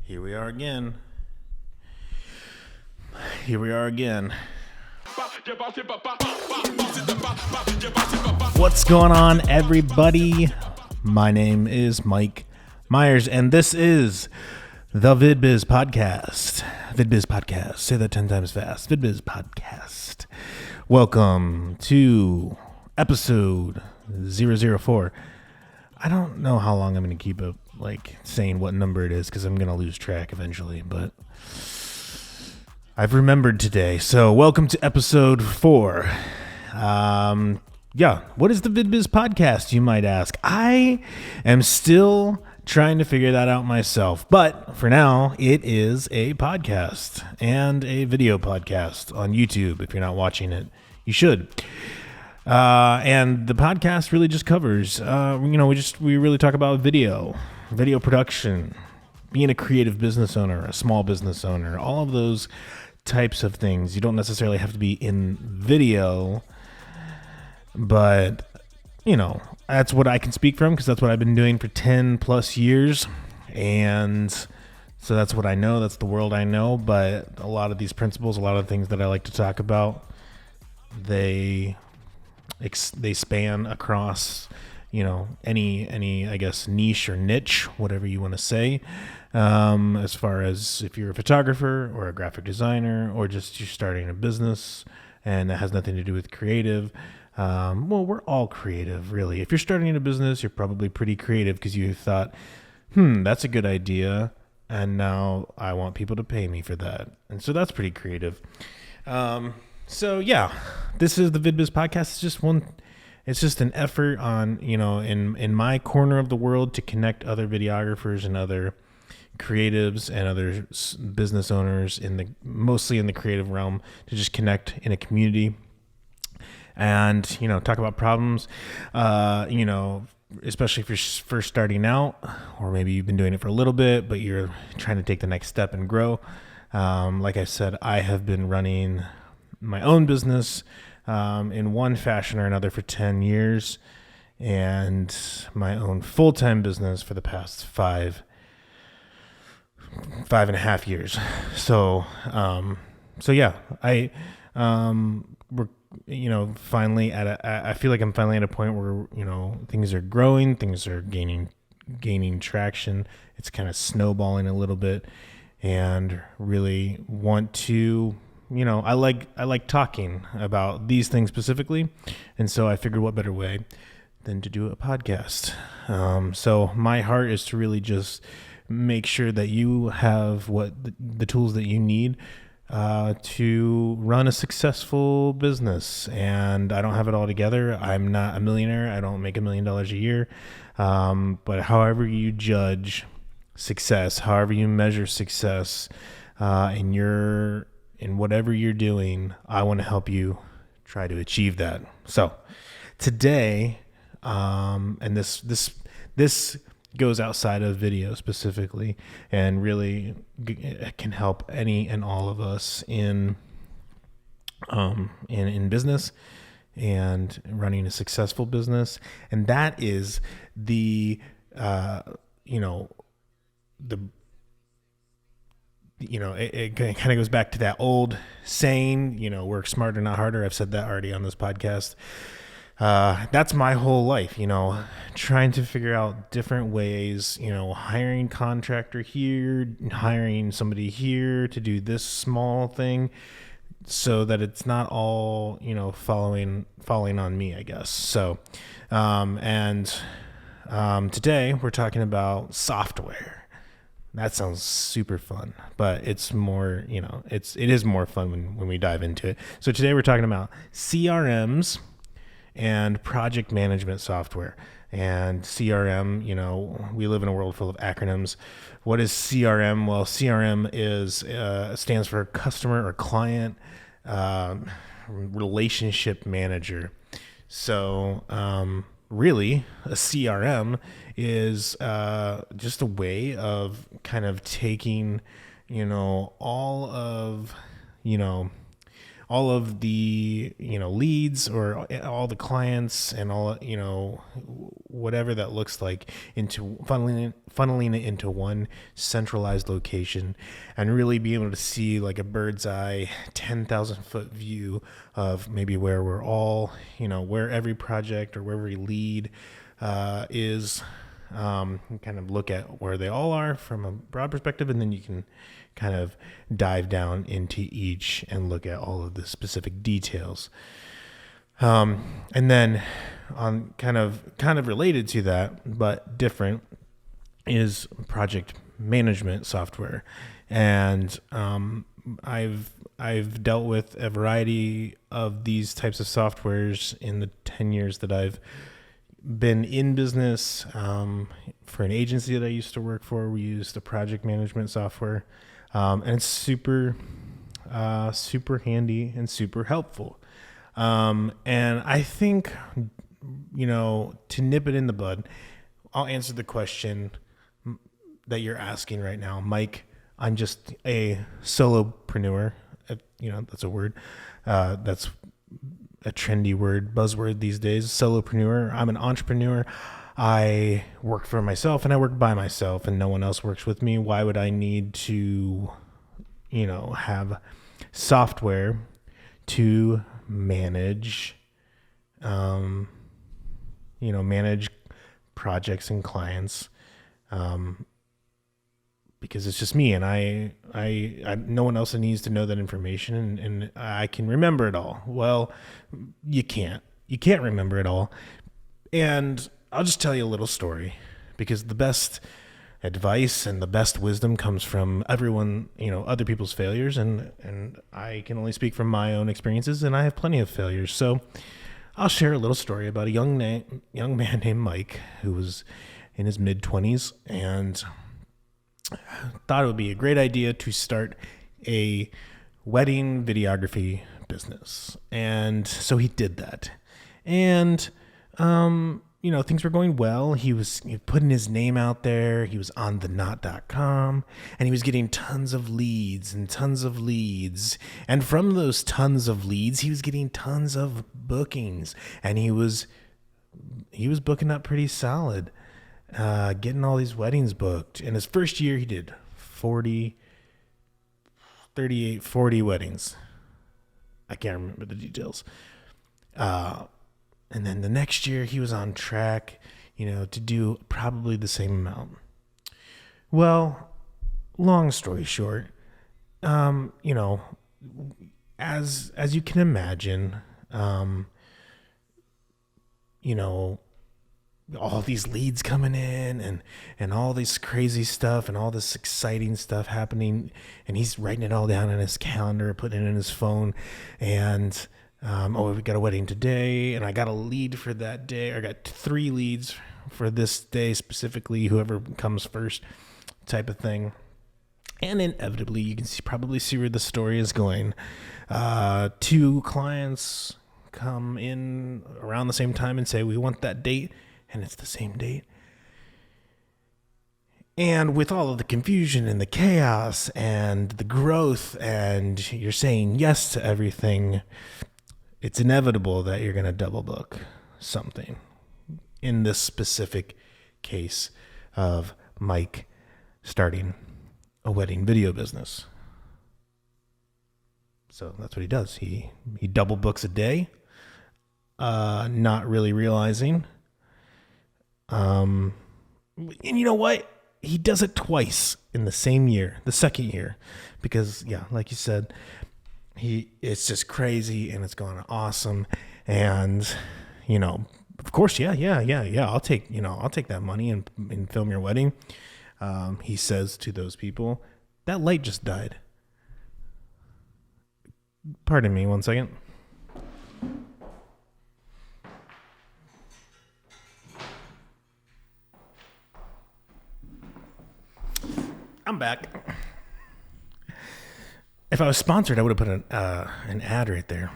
Here we are again. Here we are again. What's going on, everybody? My name is Mike Myers, and this is the Vid Biz Podcast. Vid Biz Podcast. Say that 10 times fast. Vid Biz Podcast. Welcome to episode 004. I don't know how long I'm going to keep up, saying what number it is, because I'm going to lose track eventually, but I've remembered today. So welcome to episode 4. What is the Vid Biz Podcast, you might ask? I am still trying to figure that out myself, but for now, it is a podcast and a video podcast on YouTube. If you're not watching it, you should. And the podcast really just covers, we really talk about video production, being a creative business owner, a small business owner, all of those types of things. You don't necessarily have to be in video, but that's what I can speak from, because that's what I've been doing for 10 plus years. And so that's what I know. That's the world I know. But a lot of these principles, a lot of things that I like to talk about, they span across, any, I guess, niche or niche, whatever you want to say, as far as if you're a photographer or a graphic designer, or just you're starting a business and that has nothing to do with creative. Well, we're all creative, really. If you're starting a business, you're probably pretty creative because you thought, that's a good idea, and now I want people to pay me for that. And so that's pretty creative. This is the Vid Biz Podcast. It's just an effort on, in my corner of the world, to connect other videographers and other creatives and other business owners mostly in the creative realm, to just connect in a community and, talk about problems, especially if you're first starting out, or maybe you've been doing it for a little bit, but you're trying to take the next step and grow. Like I said, I have been running my own business in one fashion or another for 10 years, and my own full-time business for the past five and a half years. We're finally I feel like I'm finally at a point where, things are growing, things are gaining traction. It's kind of snowballing a little bit, and really want to, I like talking about these things specifically. And so I figured what better way than to do a podcast. So my heart is to really just make sure that you have the tools that you need to run a successful business. And I don't have it all together. I'm not a millionaire. I don't make $1 million a year. But however you judge success, however you measure success, in whatever you're doing, I want to help you try to achieve that. So today, and this goes outside of video specifically, and really can help any and all of us in business and running a successful business. And that is it kind of goes back to that old saying, work smarter, not harder. I've said that already on this podcast. That's my whole life, trying to figure out different ways, hiring contractor here, hiring somebody here to do this small thing, so that it's not all, falling on me, I guess. So, today we're talking about software. That sounds super fun, but it's more, it is more fun when we dive into it. So today we're talking about CRMs and project management software. And CRM, we live in a world full of acronyms. What is CRM? Well, CRM stands for customer or client relationship manager. So, really, a CRM is just a way of kind of taking, all of all of the, leads or all the clients and all, whatever that looks like into funneling it into one centralized location, and really be able to see like a bird's eye 10,000 foot view of maybe where we're all, where every project or where every lead is. Kind of look at where they all are from a broad perspective, and then you can kind of dive down into each and look at all of the specific details. And then on kind of related to that, but different, is project management software. And I've dealt with a variety of these types of softwares in the 10 years that I've been in business. For an agency that I used to work for, we used a project management software, and it's super handy and super helpful. And I think, to nip it in the bud, I'll answer the question that you're asking right now. Mike, I'm just a solopreneur. That's a word. That's a trendy word, buzzword these days. Solopreneur. I'm an entrepreneur. I work for myself and I work by myself, and no one else works with me. Why would I need to, have software to manage, manage projects and clients? Because it's just me, and I no one else needs to know that information, and I can remember it all. Well, you can't remember it all. And I'll just tell you a little story, because the best advice and the best wisdom comes from everyone, other people's failures, and I can only speak from my own experiences, and I have plenty of failures. So I'll share a little story about a young man named Mike, who was in his mid-20s, and thought it would be a great idea to start a wedding videography business. And so he did that. And, things were going well. He was putting his name out there. He was on theknot.com, and he was getting tons of leads. And from those tons of leads, he was getting tons of bookings, and he was booking up pretty solid. Getting all these weddings booked. In his first year, he did 40 weddings. I can't remember the details. And then the next year, he was on track, to do probably the same amount. Well, long story short, as you can imagine, all these leads coming in and all this crazy stuff and all this exciting stuff happening, and he's writing it all down in his calendar, putting it in his phone, and we got a wedding today, and I got a lead for that day, or I got 3 leads for this day specifically, whoever comes first type of thing. And inevitably, you can probably see where the story is going. 2 clients come in around the same time and say, we want that date, and it's the same date. And with all of the confusion and the chaos and the growth, and you're saying yes to everything, it's inevitable that you're going to double book something. In this specific case of Mike starting a wedding video business. So that's what he does. He double books a day, not really realizing. And you know what? He does it twice in the same year, the second year, because like you said, it's just crazy and it's going awesome. And, of course, I'll take that money and film your wedding. He says to those people, that light just died. Pardon me 1 second. I'm back. If I was sponsored, I would have put an ad right there.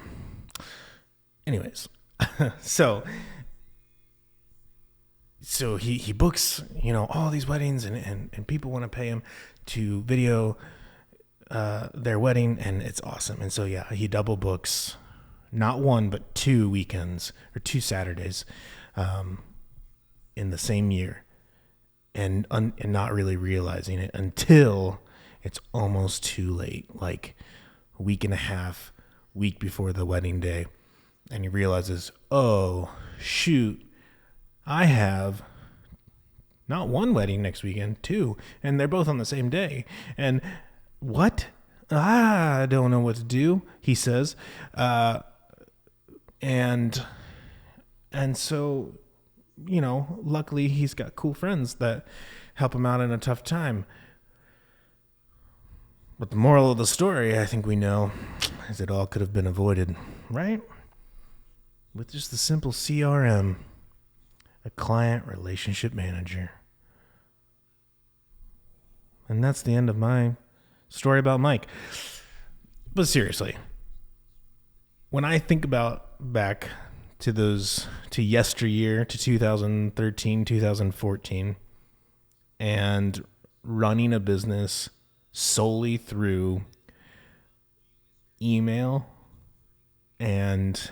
Anyways, so he books, all these weddings, and people want to pay him to video their wedding, and it's awesome. And so, yeah, he double books not one, but 2 weekends or 2 Saturdays in the same year, and not really realizing it until it's almost too late, like a week and a half, week before the wedding day. And he realizes, oh, shoot, I have not one wedding next weekend, 2, and they're both on the same day. And what? I don't know what to do, he says. And so, luckily he's got cool friends that help him out in a tough time. But the moral of the story, I think we know, is it all could have been avoided, right? With just the simple CRM, a client relationship manager. And that's the end of my story about Mike. But seriously, when I think back to yesteryear, to 2013, 2014, and running a business solely through email, and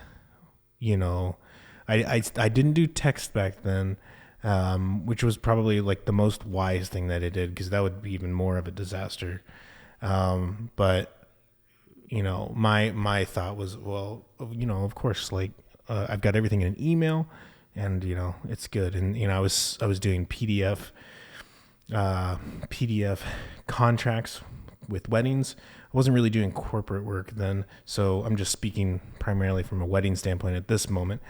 I didn't do text back then, which was probably like the most wise thing that I did, because that would be even more of a disaster. But my thought was, well, of course, like I've got everything in an email, and it's good. And I was doing PDF contracts with weddings. I wasn't really doing corporate work then, so I'm just speaking primarily from a wedding standpoint at this moment.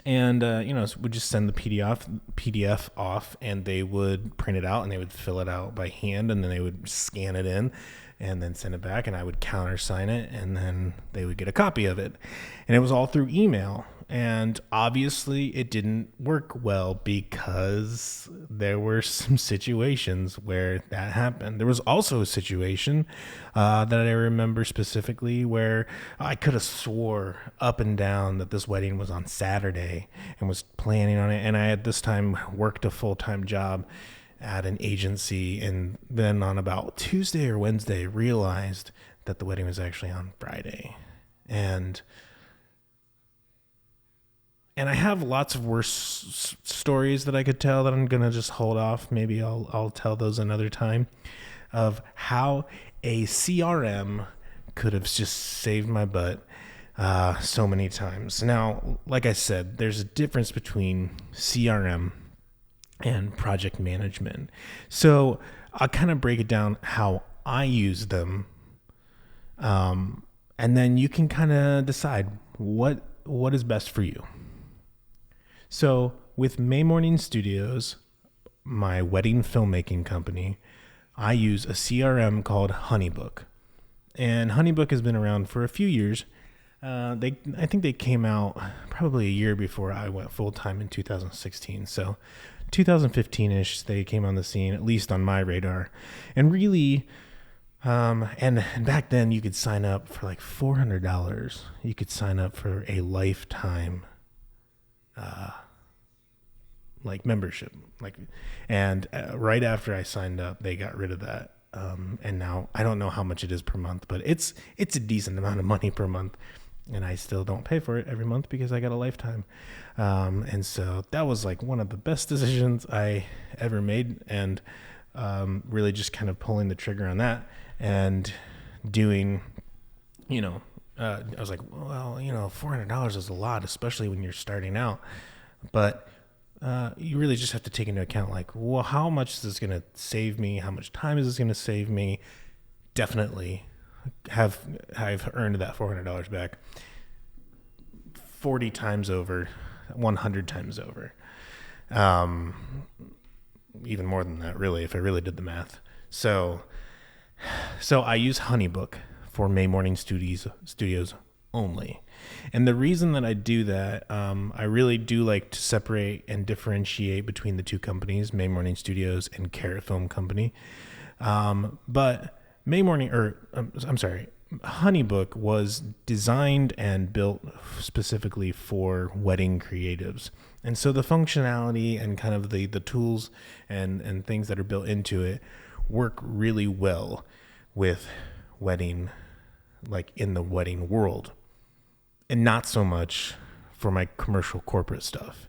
And we'd just send the PDF off, and they would print it out, and they would fill it out by hand, and then they would scan it in and then send it back, and I would countersign it, and then they would get a copy of it. And it was all through email. And obviously it didn't work well, because there were some situations where that happened. There was also a situation that I remember specifically where I could have swore up and down that this wedding was on Saturday and was planning on it. And I at this time worked a full-time job at an agency, and then on about Tuesday or Wednesday realized that the wedding was actually on Friday. And I have lots of worse stories that I could tell that I'm going to just hold off. Maybe I'll tell those another time, of how a CRM could have just saved my butt so many times. Now, like I said, there's a difference between CRM and project management. So I'll kind of break it down how I use them. And then you can kind of decide what is best for you. So with May Morning Studios, my wedding filmmaking company, I use a CRM called Honeybook. And Honeybook has been around for a few years. I think they came out probably a year before I went full-time in 2016. So 2015-ish, they came on the scene, at least on my radar. And really, and back then you could sign up for like $400. You could sign up for a lifetime membership, and right after I signed up, they got rid of that. And now I don't know how much it is per month, but it's a decent amount of money per month, and I still don't pay for it every month because I got a lifetime. And so that was like one of the best decisions I ever made, and really just kind of pulling the trigger on that and doing, I was like, well, $400 is a lot, especially when you're starting out. But you really just have to take into account, well, how much is this going to save me? How much time is this going to save me? Definitely I've earned that $400 back 40 times over, 100 times over. Even more than that, really, if I really did the math. So I use Honeybook for May Morning Studios only. And the reason that I do that, I really do like to separate and differentiate between the two companies, May Morning Studios and Carrot Film Company. But Honeybook was designed and built specifically for wedding creatives. And so the functionality and kind of the tools and things that are built into it work really well. with wedding, like in the wedding world, and not so much for my commercial corporate stuff.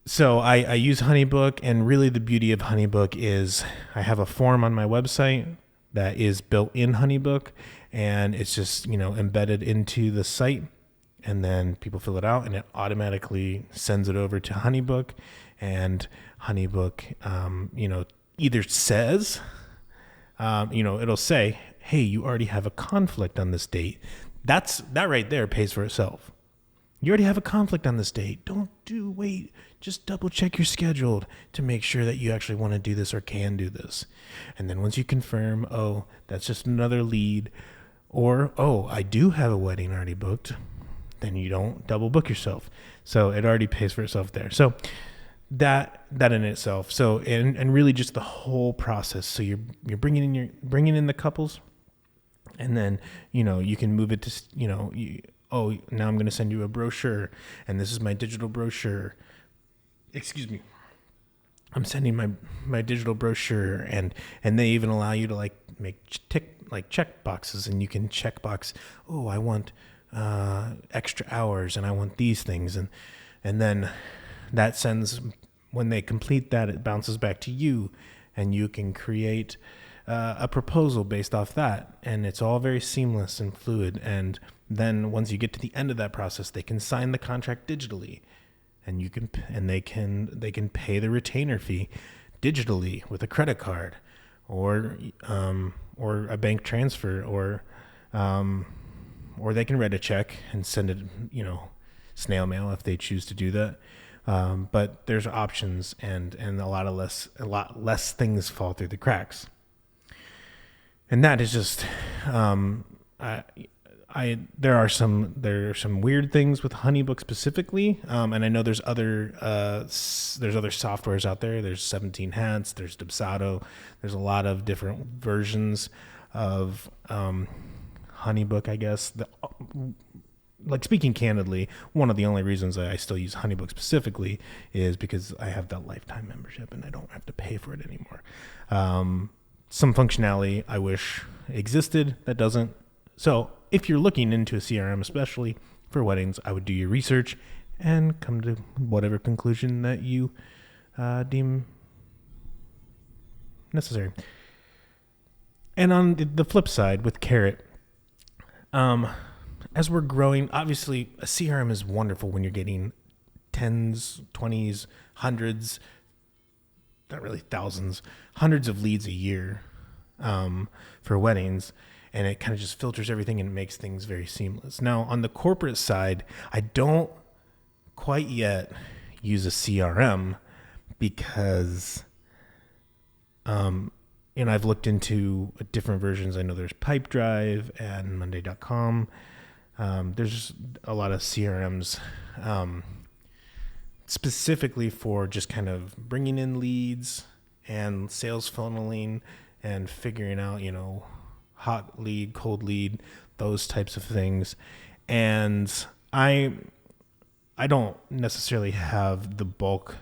So I use Honeybook, and really the beauty of Honeybook is I have a form on my website that is built in Honeybook, and it's just, embedded into the site, and then people fill it out and it automatically sends it over to Honeybook, and Honeybook, either says, it'll say, hey, you already have a conflict on this date. That right there pays for itself. You already have a conflict on this date. Wait, just double check your schedule to make sure that you actually want to do this or can do this. And then once you confirm, oh, that's just another lead, or, oh, I do have a wedding already booked, then you don't double book yourself. So it already pays for itself there. So that in itself. So, and really just the whole process. So you're bringing in the couples, and then, you can move it to, now I'm going to send you a brochure, and this is my digital brochure. Excuse me. I'm sending my digital brochure, and they even allow you to make check boxes, and you can check box, oh, I want extra hours, and I want these things, and then that sends, when they complete that, it bounces back to you, and you can create a proposal based off that, and it's all very seamless and fluid. And then once you get to the end of that process, they can sign the contract digitally, and they can pay the retainer fee digitally with a credit card, or a bank transfer, or they can write a check and send it, snail mail if they choose to do that. But there's options, and a lot less things fall through the cracks. And that is just, there are some weird things with Honeybook specifically, and I know there's other softwares out there. There's 17 Hats, there's Dubsado, there's a lot of different versions of Honeybook, I guess. Speaking candidly, one of the only reasons I still use Honeybook specifically is because I have that lifetime membership and I don't have to pay for it anymore. Some functionality I wish existed that doesn't. So if you're looking into a CRM, especially for weddings, I would do your research and come to whatever conclusion that you deem necessary. And on the flip side with Carrot, as we're growing, obviously a CRM is wonderful when you're getting tens, 20s, hundreds, not really thousands, hundreds of leads a year for weddings. And it kind of just filters everything and makes things very seamless. Now, on the corporate side, I don't quite yet use a CRM because, I've looked into different versions. I know there's Pipedrive and Monday.com. There's a lot of CRMs specifically for just kind of bringing in leads and sales funneling and figuring out, hot lead, cold lead, those types of things. And I don't necessarily have the bulk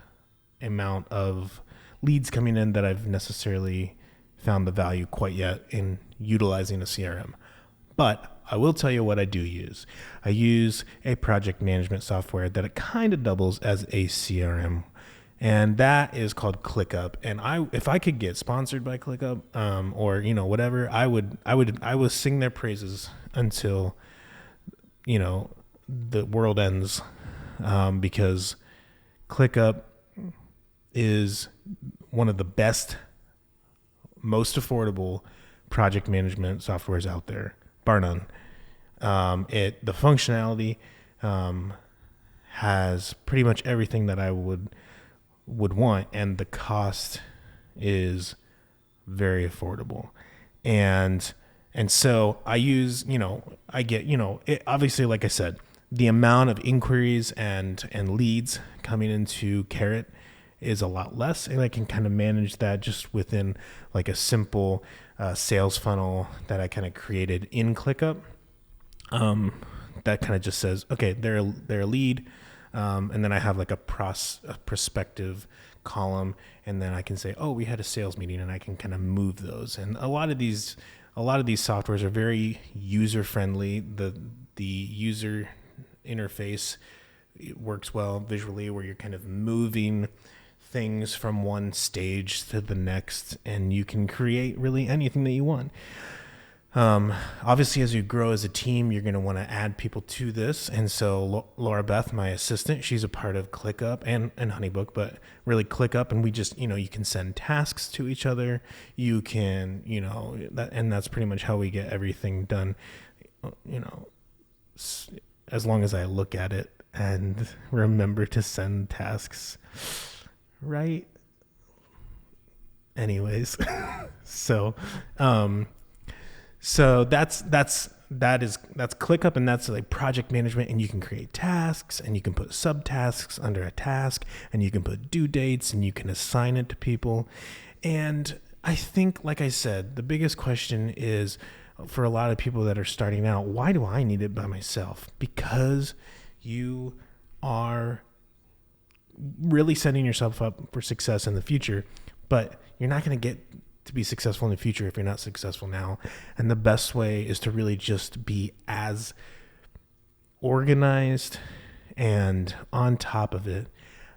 amount of leads coming in that I've necessarily found the value quite yet in utilizing a CRM. But I will tell you what I do use. I use a project management software that it kind of doubles as a CRM, and that is called ClickUp. And if I could get sponsored by ClickUp, or whatever, I would sing their praises until the world ends, because ClickUp is one of the best, most affordable project management softwares out there, bar none. The functionality has pretty much everything that I would want, and the cost is very affordable. And so I use, I get, it, obviously, like I said, the amount of inquiries and leads coming into Carrot is a lot less, and I can kind of manage that just within like a simple sales funnel that I kind of created in ClickUp. That kind of just says, okay, they're a lead, and then I have like a prospective column, and then I can say, oh, we had a sales meeting, and I can kind of move those. And a lot of these softwares are very user friendly. The user interface, it works well visually, where you're kind of moving things from one stage to the next, and you can create really anything that you want. Obviously, as you grow as a team, you're going to want to add people to this. And so Laura Beth, my assistant, she's a part of ClickUp and Honeybook, but really ClickUp. And we just, you can send tasks to each other. You can, and that's pretty much how we get everything done, as long as I look at it and remember to send tasks, right? Anyways, so that's ClickUp, and that's like project management, and you can create tasks, and you can put subtasks under a task, and you can put due dates, and you can assign it to people. And I think, like I said, the biggest question is, for a lot of people that are starting out, why do I need it by myself? Because you are really setting yourself up for success in the future, but you're not going to get to be successful in the future if you're not successful now. And the best way is to really just be as organized and on top of it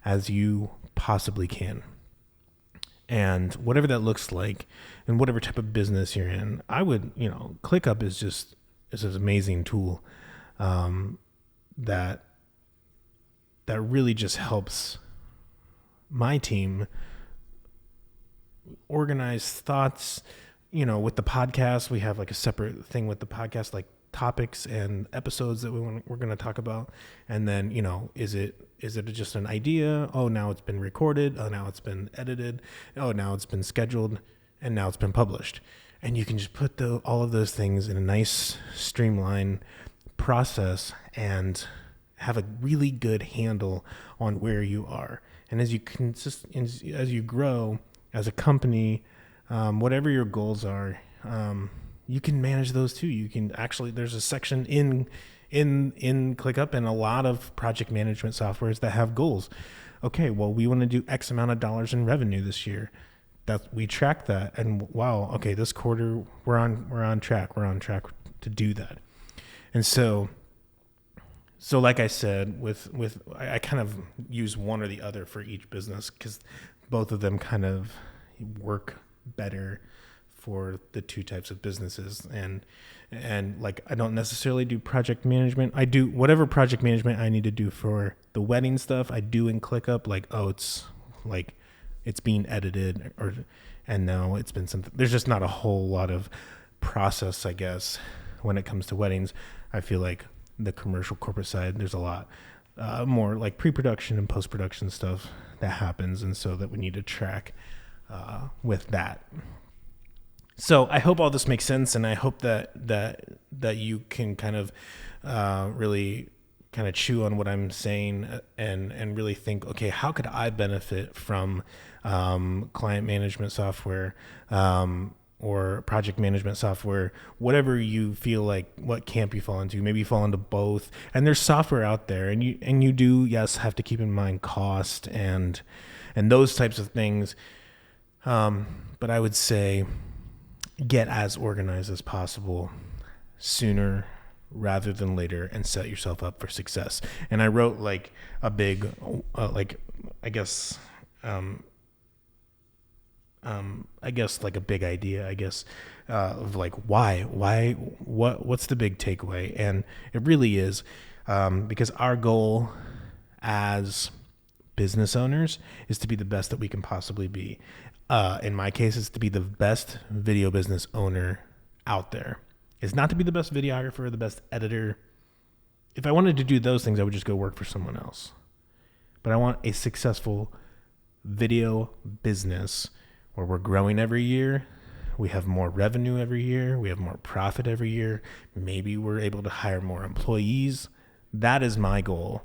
as you possibly can. And whatever that looks like, and whatever type of business you're in, I would, ClickUp is an amazing tool that really just helps my team organize thoughts. With the podcast, we have like a separate thing with the podcast, like topics and episodes that we're going to talk about. And then, is it just an idea? Oh, now it's been recorded. Oh, now it's been edited. Oh, now it's been scheduled, and now it's been published. And you can just put all of those things in a nice streamlined process and have a really good handle on where you are. And as you grow as a company, whatever your goals are, you can manage those too. You can actually, there's a section in ClickUp and a lot of project management softwares that have goals. Okay, well, we want to do X amount of dollars in revenue this year. That we track that, and wow, okay, this quarter we're on track. We're on track to do that. And so like I said, I kind of use one or the other for each business, because both of them kind of work better for the two types of businesses. And like, I don't necessarily do project management. I do whatever project management I need to do for the wedding stuff, I do in ClickUp. Like, oh, it's like it's being edited, and now it's been something. There's just not a whole lot of process, I guess, when it comes to weddings. I feel like the commercial corporate side, there's a lot more like pre-production and post-production stuff that happens, and so that we need to track with that. So I hope all this makes sense, and I hope that you can kind of really kind of chew on what I'm saying and really think, okay, how could I benefit from client management software or project management software, whatever you feel like, what camp you fall into. Maybe you fall into both. And there's software out there, and you do, yes, have to keep in mind cost and those types of things. But I would say get as organized as possible sooner rather than later, and set yourself up for success. And I wrote like a big, I guess like a big idea, of like what's the big takeaway? And it really is, because our goal as business owners is to be the best that we can possibly be. In my case, it's to be the best video business owner out there. It's not to be the best videographer, the best editor. If I wanted to do those things, I would just go work for someone else. But I want a successful video business where we're growing every year. We have more revenue every year. We have more profit every year. Maybe we're able to hire more employees. That is my goal.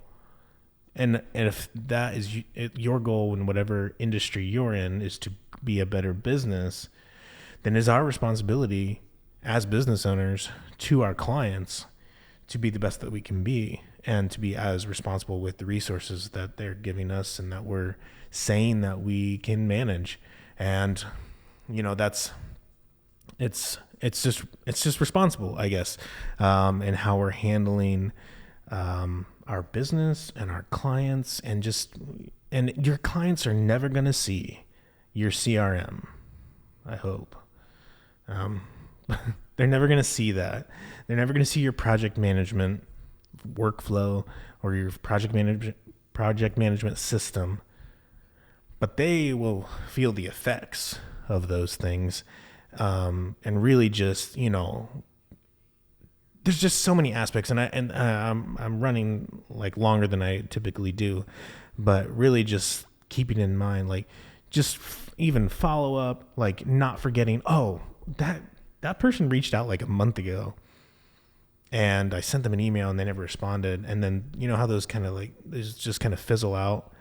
And if that is your goal in whatever industry you're in, is to be a better business, then it's our responsibility as business owners to our clients to be the best that we can be, and to be as responsible with the resources that they're giving us and that we're saying that we can manage. And, it's just responsible, I guess, and how we're handling our business and our clients, and your clients are never going to see your CRM. I hope. They're never going to see that. They're never going to see your project management workflow or your project management system, but they will feel the effects of those things. And really just, there's just so many aspects, and I'm running like longer than I typically do, but really just keeping in mind, like just even follow up, like not forgetting, that person reached out like a month ago and I sent them an email and they never responded. And then, how those kind of like, they just kind of fizzle out.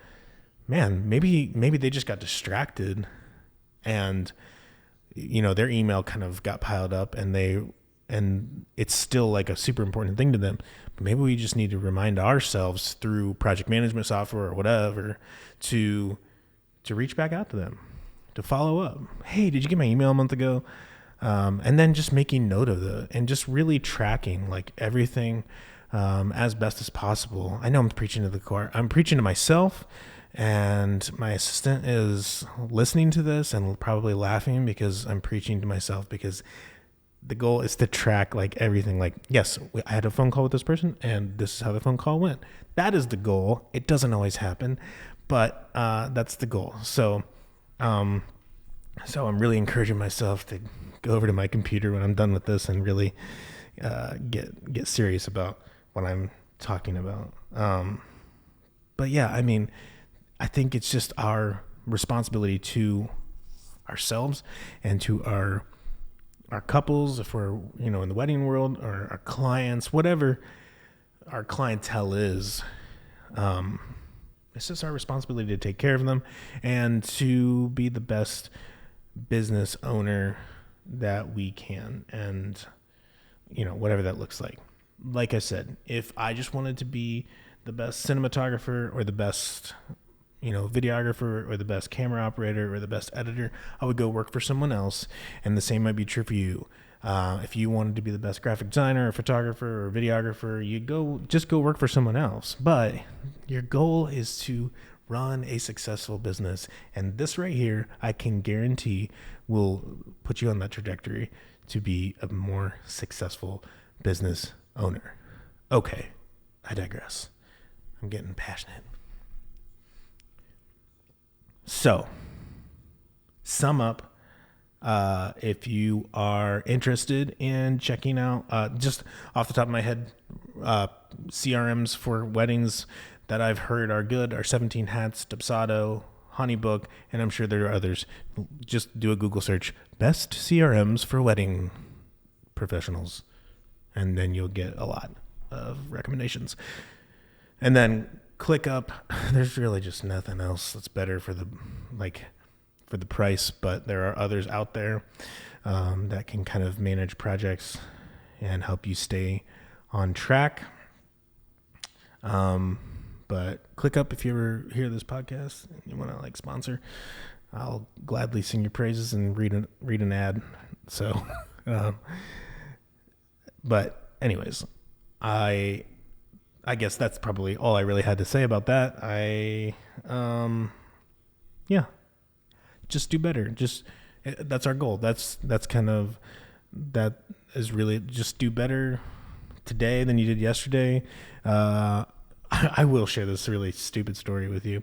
Man, maybe they just got distracted and, their email kind of got piled up and it's still like a super important thing to them. But maybe we just need to remind ourselves through project management software or whatever to reach back out to them, to follow up. Hey, did you get my email a month ago? And then just making note of and just really tracking like everything as best as possible. I know I'm preaching to the choir. I'm preaching to myself, and my assistant is listening to this and probably laughing because I'm preaching to myself, because the goal is to track like everything. Like, yes, I had a phone call with this person and this is how the phone call went. That is the goal. It doesn't always happen, but that's the goal. So I'm really encouraging myself to go over to my computer when I'm done with this and really get serious about what I'm talking about. But yeah, I mean, I think it's just our responsibility to ourselves and to our couples, if we're, in the wedding world, or our clients, whatever our clientele is. It's just our responsibility to take care of them and to be the best business owner that we can, and whatever that looks like. Like I said, if I just wanted to be the best cinematographer or the best videographer or the best camera operator or the best editor, I would go work for someone else. And the same might be true for you. If you wanted to be the best graphic designer or photographer or videographer, you'd go work for someone else. But your goal is to run a successful business. And this right here, I can guarantee will put you on that trajectory to be a more successful business owner. Okay, I digress. I'm getting passionate. So, sum up, if you are interested in checking out, just off the top of my head, CRMs for weddings that I've heard are good are 17 Hats, Dubsado, Honeybook, and I'm sure there are others. Just do a Google search, best CRMs for wedding professionals, and then you'll get a lot of recommendations. And then ClickUp, there's really just nothing else that's better for the price, but there are others out there that can kind of manage projects and help you stay on track. But ClickUp, if you ever hear this podcast and you want to sponsor, I'll gladly sing your praises and read an ad. So, but anyways, I guess that's probably all I really had to say about that. Just do better. That's our goal. That is really just do better today than you did yesterday. I will share this really stupid story with you.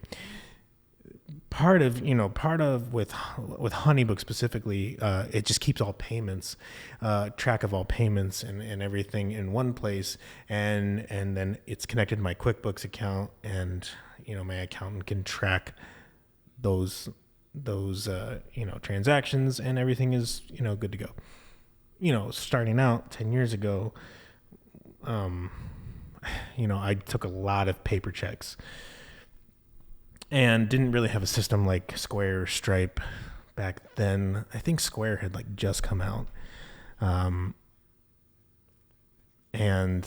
Part of with Honeybook specifically, it just keeps all payments, track of all payments and everything in one place, and then it's connected to my QuickBooks account, and my accountant can track those transactions, and everything is good to go. Starting out 10 years ago, I took a lot of paper checks and didn't really have a system like Square or Stripe back then. I think Square had just come out. And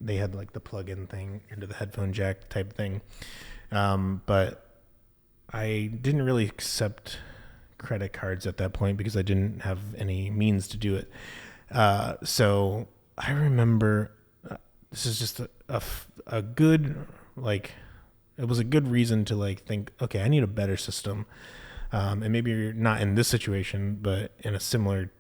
they had the plug-in thing into the headphone jack type thing. But I didn't really accept credit cards at that point because I didn't have any means to do it. So I remember this is just a good, like, it was a good reason to like think, okay, I need a better system. And maybe you're not in this situation, but in a similar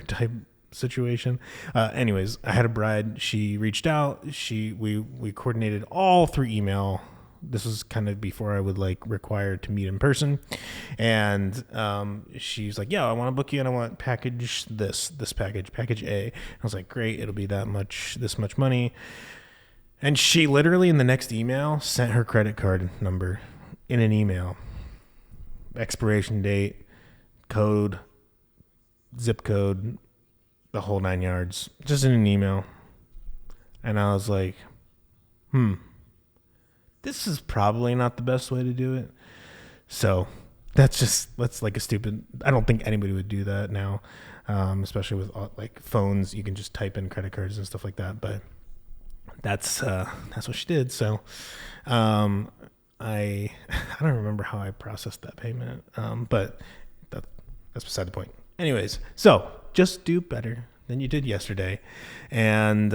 type situation. Anyways, I had a bride. She reached out. We coordinated all through email. This was kind of before I would like require to meet in person. And she's like, yeah, I want to book you and I want package this package A. I was like, great, it'll be this much money. And she literally in the next email sent her credit card number in an email, expiration date, code, zip code, the whole 9 yards, just in an email. And I was like, this is probably not the best way to do it. So that's like a stupid, I don't think anybody would do that now. Especially with like phones, you can just type in credit cards and stuff like that. But that's what she did. So, I don't remember how I processed that payment. But that's beside the point. Anyways, so just do better than you did yesterday, and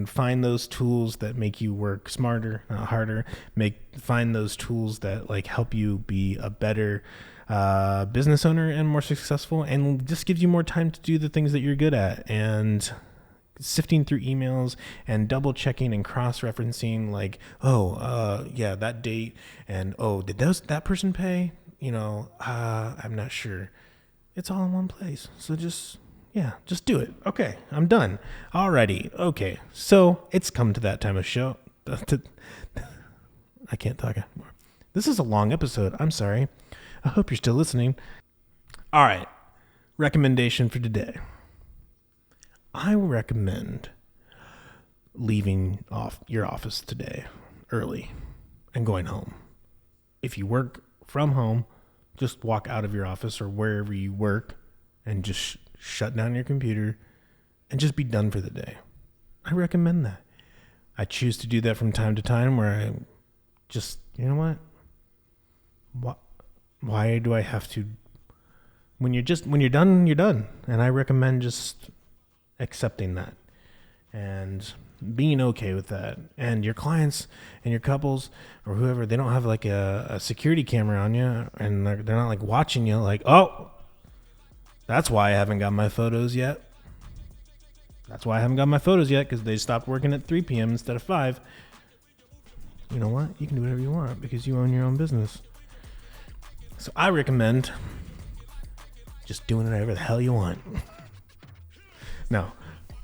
find those tools that make you work smarter, not harder. Find those tools that like help you be a better business owner and more successful, and just gives you more time to do the things that you're good at. And sifting through emails and double checking and cross-referencing, like, yeah, that date, and did that person pay? I'm not sure. It's all in one place. So just do it. Okay, I'm done. Alrighty. Okay, so it's come to that time of show. I can't talk anymore. This is a long episode. I'm sorry. I hope you're still listening. All right. Recommendation for today. I recommend leaving your office today early and going home. If you work from home, just walk out of your office or wherever you work and just shut down your computer and just be done for the day. I recommend that. I choose to do that from time to time where I just, you know what? Why do I have to? When you're done, you're done. And I recommend just accepting that and being okay with that. And your clients and your couples or whoever, they don't have like a security camera on you, and they're not like watching you like, oh, that's why I haven't got my photos yet. That's why I haven't got my photos yet, because they stopped working at 3 p.m. instead of 5. You know what? You can do whatever you want because you own your own business. So I recommend just doing whatever the hell you want. No,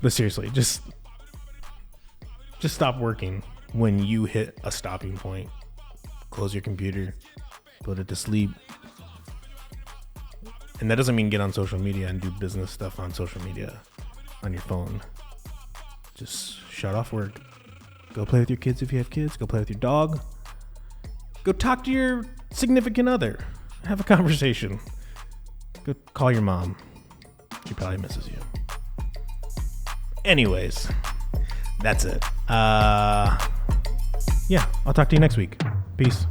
but seriously, just stop working when you hit a stopping point. Close your computer, put it to sleep. And that doesn't mean get on social media and do business stuff on social media on your phone. Just shut off work. Go play with your kids if you have kids. Go play with your dog. Go talk to your significant other. Have a conversation. Go call your mom. She probably misses you. Anyways, that's it. Yeah, I'll talk to you next week. Peace.